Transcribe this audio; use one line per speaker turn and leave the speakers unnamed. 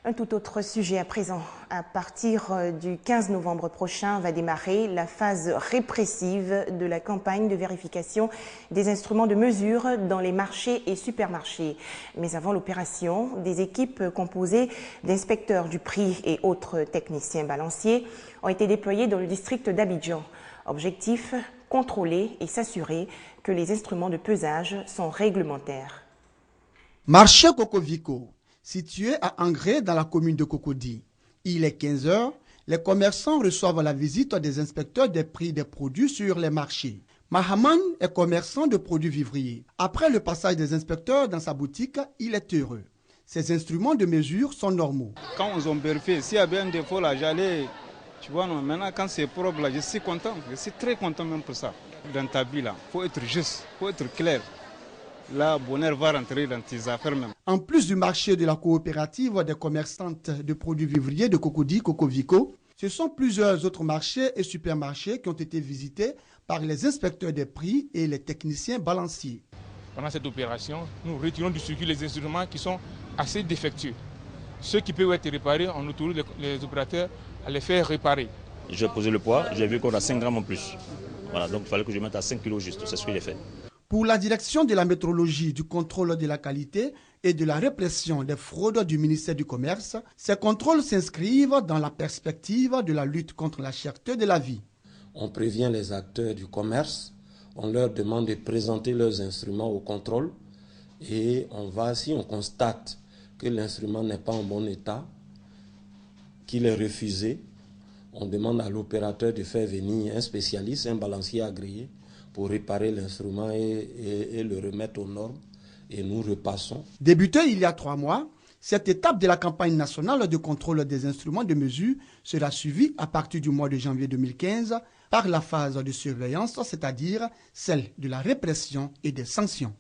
Un tout autre sujet à présent. À partir du 15 novembre prochain va démarrer la phase répressive de la campagne de vérification des instruments de mesure dans les marchés et supermarchés. Mais avant l'opération, des équipes composées d'inspecteurs du prix et autres techniciens balanciers ont été déployées dans le district d'Abidjan. Objectif, contrôler et s'assurer que les instruments de pesage sont réglementaires.
Marché Cocovico, situé à Angré dans la commune de Cocody. Il est 15 h, les commerçants reçoivent la visite des inspecteurs des prix des produits sur les marchés. Mahaman est commerçant de produits vivriers. Après le passage des inspecteurs dans sa boutique, il est heureux. Ces instruments de mesure sont normaux.
Quand ils ont vérifié, s'il y avait un défaut là, j'allais, tu vois, non, maintenant quand c'est propre là, je suis content, je suis très content même pour ça. Dans ta vie là, il faut être juste, il faut être clair. Là, bonheur va rentrer dans tes affaires même.
En plus du marché de la coopérative des commerçantes de produits vivriers de Cocody, Cocovico, ce sont plusieurs autres marchés et supermarchés qui ont été visités par les inspecteurs des prix et les techniciens balanciers.
Pendant cette opération, nous retirons du circuit les instruments qui sont assez défectueux. Ceux qui peuvent être réparés, on autorise les opérateurs à les faire réparer.
J'ai posé le poids, j'ai vu qu'on a 5 grammes en plus. Voilà, donc il fallait que je mette à 5 kilos juste, c'est ce que j'ai fait.
Pour la direction de la métrologie, du contrôle de la qualité et de la répression des fraudes du ministère du Commerce, ces contrôles s'inscrivent dans la perspective de la lutte contre la cherté de la vie.
On prévient les acteurs du commerce, on leur demande de présenter leurs instruments au contrôle et si on constate que l'instrument n'est pas en bon état, qu'il est refusé, on demande à l'opérateur de faire venir un spécialiste, un balancier agréé, pour réparer l'instrument et le remettre aux normes. Et nous repassons.
Débutée il y a 3 mois, cette étape de la campagne nationale de contrôle des instruments de mesure sera suivie à partir du mois de janvier 2015 par la phase de surveillance, c'est-à-dire celle de la répression et des sanctions.